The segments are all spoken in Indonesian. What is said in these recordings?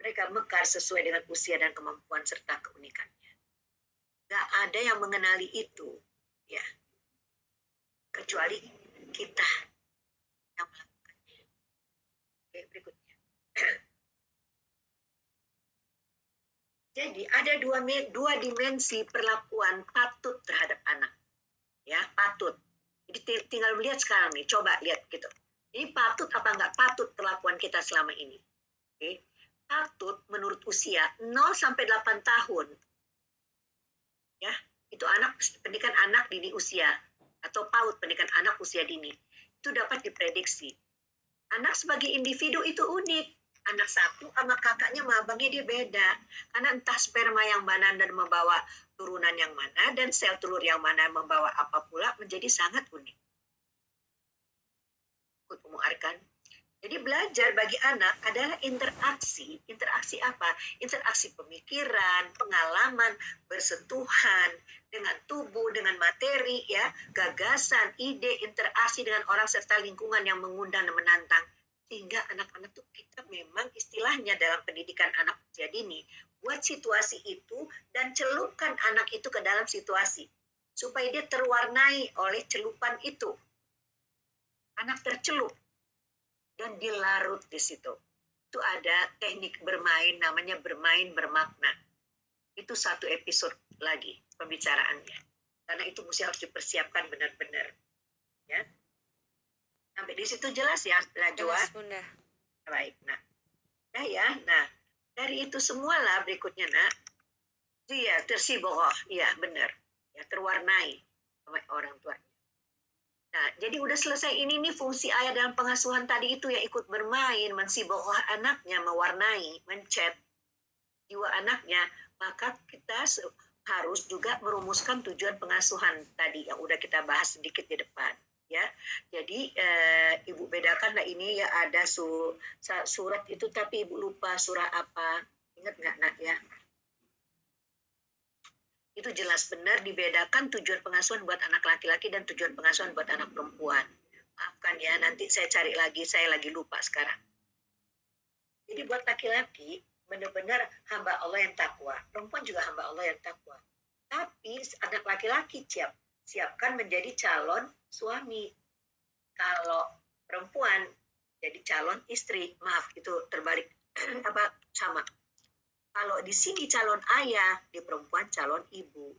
Mereka mekar sesuai dengan usia dan kemampuan serta keunikannya. Gak ada yang mengenali itu, ya, kecuali kita yang melakukannya. Oke, berikutnya. Jadi ada dua dimensi perlakuan patut terhadap anak, ya, patut. Jadi tinggal melihat sekarang nih, coba lihat gitu. Ini patut apa enggak patut perlakuan kita selama ini? Oke. Patut menurut usia 0 sampai 8 tahun. Ya, itu pendidikan anak dini usia atau PAUD, pendidikan anak usia dini. Itu dapat diprediksi. Anak sebagai individu itu unik. Anak satu sama kakaknya sama abangnya dia beda. Karena entah sperma yang mana dan membawa turunan yang mana dan sel telur yang mana membawa apa pula menjadi sangat unik. Ikut Arkan. Jadi belajar bagi anak adalah interaksi. Interaksi apa? Interaksi pemikiran, pengalaman, bersentuhan dengan tubuh, dengan materi, ya, gagasan, ide, interaksi dengan orang serta lingkungan yang mengundang dan menantang. Sehingga anak-anak tuh kita memang istilahnya dalam pendidikan anak usia dini, buat situasi itu dan celupkan anak itu ke dalam situasi. Supaya dia terwarnai oleh celupan itu. Anak tercelup dan dilarut di situ. Itu ada teknik bermain, namanya bermain bermakna. Itu satu episode lagi pembicaraannya. Karena itu mesti harus dipersiapkan benar-benar. Ya. Sampai di situ jelas ya, Najwa? Jelas, Bunda. Baik, nah. Nah ya, nah. Dari itu semua lah berikutnya, nak. Dia tersiboh, ya benar. Ya, terwarnai sama orang tuanya. Nah, jadi udah selesai ini nih fungsi ayah dalam pengasuhan tadi itu yang ikut bermain, mensibohah anaknya, mewarnai, mencet jiwa anaknya, maka kita harus juga merumuskan tujuan pengasuhan tadi yang udah kita bahas sedikit di depan. Ya, jadi Ibu bedakanlah ini ya ada surat itu tapi Ibu lupa surah apa, ingat nggak nak ya? Itu jelas benar dibedakan tujuan pengasuhan buat anak laki-laki dan tujuan pengasuhan buat anak perempuan. Maafkan ya, nanti saya cari lagi, saya lagi lupa sekarang. Jadi buat laki-laki, benar-benar hamba Allah yang takwa. Perempuan juga hamba Allah yang takwa. Tapi anak laki-laki siapkan menjadi calon suami. Kalau perempuan jadi calon istri, maaf itu terbalik apa sama. Kalau di sini calon ayah, di perempuan calon ibu.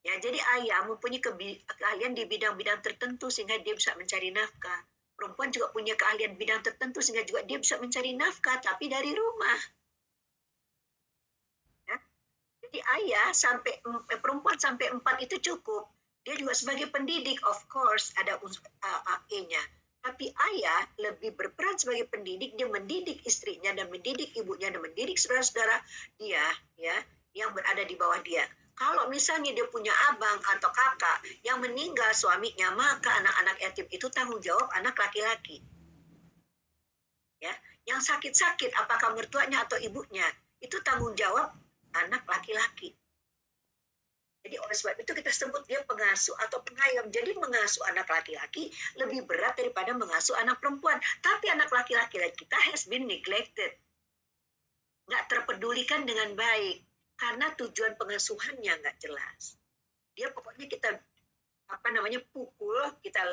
Ya, jadi ayah mempunyai keahlian di bidang-bidang tertentu sehingga dia bisa mencari nafkah. Perempuan juga punya keahlian bidang tertentu sehingga juga dia bisa mencari nafkah, tapi dari rumah. Ya. Jadi ayah sampai perempuan sampai 4 itu cukup. Dia juga sebagai pendidik, of course, ada A-nya. Tapi ayah lebih berperan sebagai pendidik, dia mendidik istrinya dan mendidik ibunya dan mendidik saudara-saudara dia, ya, yang berada di bawah dia. Kalau misalnya dia punya abang atau kakak yang meninggal suaminya, maka anak-anak yatim itu tanggung jawab anak laki-laki. Ya, yang sakit-sakit apakah mertuanya atau ibunya, itu tanggung jawab anak laki-laki. Jadi oleh sebab itu kita sebut dia pengasuh atau pengayom. Jadi mengasuh anak laki-laki lebih berat daripada mengasuh anak perempuan. Tapi anak laki-laki kita has been neglected. Nggak terpedulikan dengan baik. Karena tujuan pengasuhannya nggak jelas. Dia pokoknya kita pukul, kita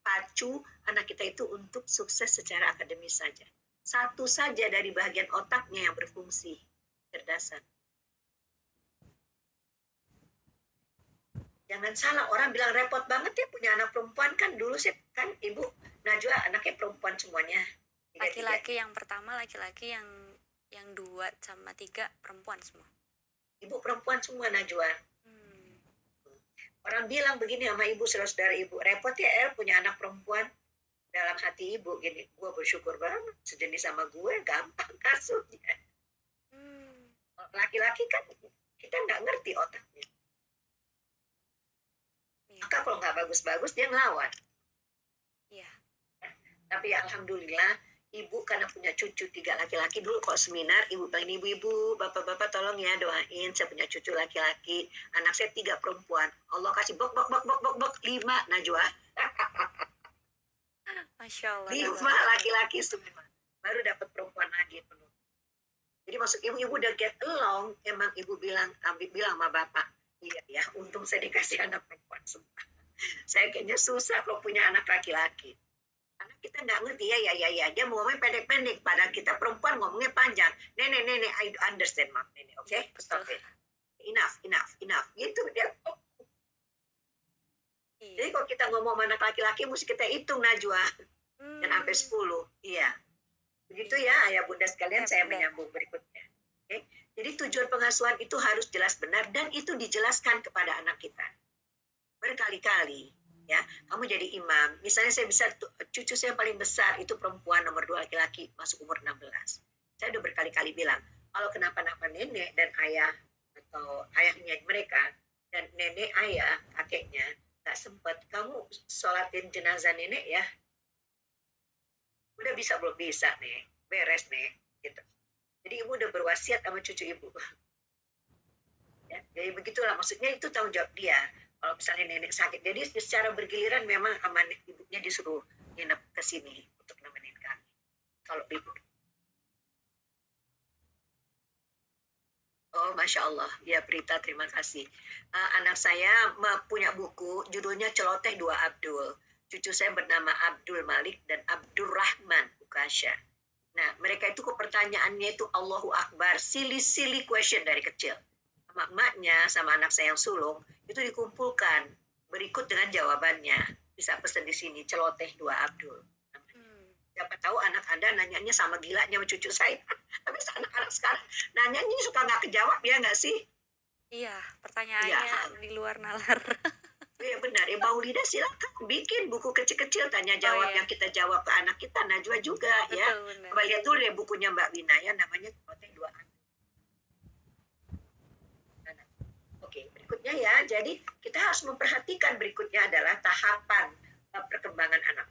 pacu anak kita itu untuk sukses secara akademis saja. Satu saja dari bagian otaknya yang berfungsi. Cerdasan. Jangan salah, orang bilang repot banget ya punya anak perempuan. Kan dulu sih kan Ibu Najwa anaknya perempuan semuanya. Laki-laki yang pertama, laki-laki yang 2 sama 3 perempuan semua. Ibu perempuan semua Najwa. Orang bilang begini sama Ibu, saudara-saudara Ibu, repot ya El punya anak perempuan. Dalam hati Ibu gini, gue bersyukur banget sejenis sama gue, gampang kasusnya. Laki-laki kan kita nggak ngerti otaknya. Maka kalau nggak bagus-bagus dia ngelawan. Iya. Tapi alhamdulillah Ibu karena punya cucu 3 laki-laki. Dulu kalau seminar Ibu bilang, ibu-ibu, bapak-bapak tolong ya doain saya punya cucu laki-laki. Anak saya 3 perempuan. Allah kasih bok 5 Najwa. Masya Allah. 5 laki-laki semua. Baru dapat perempuan lagi penuh. maksud ibu udah get along, emang ibu bilang sama bapak, iya ya, untung saya dikasih anak perempuan semua. Saya kayaknya susah kalau punya anak laki-laki. Karena kita nggak ngerti ya. Dia mau ngomongnya pendek-pendek, padahal kita perempuan ngomongnya panjang. Nenek, I understand, Mom. Nenek, oke? Iya, Stop betul. it. Enough. Gitu dia. Jadi Iya. kalau kita ngomong sama anak laki-laki, mesti kita hitung, Najwa. Dan sampai Hmm, 10. Iya. Begitu iya. ya, ayah bunda sekalian, Siap, saya Bunda. menyambung berikutnya. Oke? Jadi tujuan pengasuhan itu harus jelas benar dan itu dijelaskan kepada anak kita berkali-kali. Ya, kamu jadi imam. Misalnya saya bisa cucu saya yang paling besar itu perempuan, nomor 2 laki-laki, masuk umur 16. Saya udah berkali-kali bilang, kalau kenapa-napa nenek dan ayah atau ayahnya mereka dan nenek ayah kakeknya nggak sempat, kamu sholatin jenazah nenek ya. Udah bisa belum bisa nih, beres nih, gitu. Jadi ibu udah berwasiat sama cucu ibu. Ya, jadi begitulah, maksudnya itu tanggung jawab dia. Kalau misalnya nenek sakit, jadi secara bergiliran memang sama ibunya disuruh nginep ke sini untuk nemenin kami. Kalau ibu, oh masya Allah, ya Prita, terima kasih. Anak saya punya buku, judulnya Celoteh Dua Abdul. Cucu saya bernama Abdul Malik dan Abdul Rahman Ukasha. Nah, mereka itu kok pertanyaannya itu Allahu Akbar, silly question dari kecil. Sama emaknya, sama anak saya yang sulung, itu dikumpulkan berikut dengan jawabannya. Bisa pesan di sini, Celoteh Dua Abdul. Siapa tahu anak Anda nanyanya sama gilanya sama cucu saya. Tapi anak-anak sekarang nanyanya suka nggak kejawab, ya nggak sih? Iya, Iya, pertanyaannya di luar nalar. iya benar. Maulida silakan bikin buku kecil-kecil tanya Oh jawab iya, yang kita jawab ke anak kita, Najwa juga ya. betul, Bunda. Coba lihat dulu deh bukunya Mbak Wina ya, namanya Celoteh Dua Abdul. Oke, berikutnya ya. Jadi kita harus memperhatikan berikutnya adalah tahapan perkembangan anak.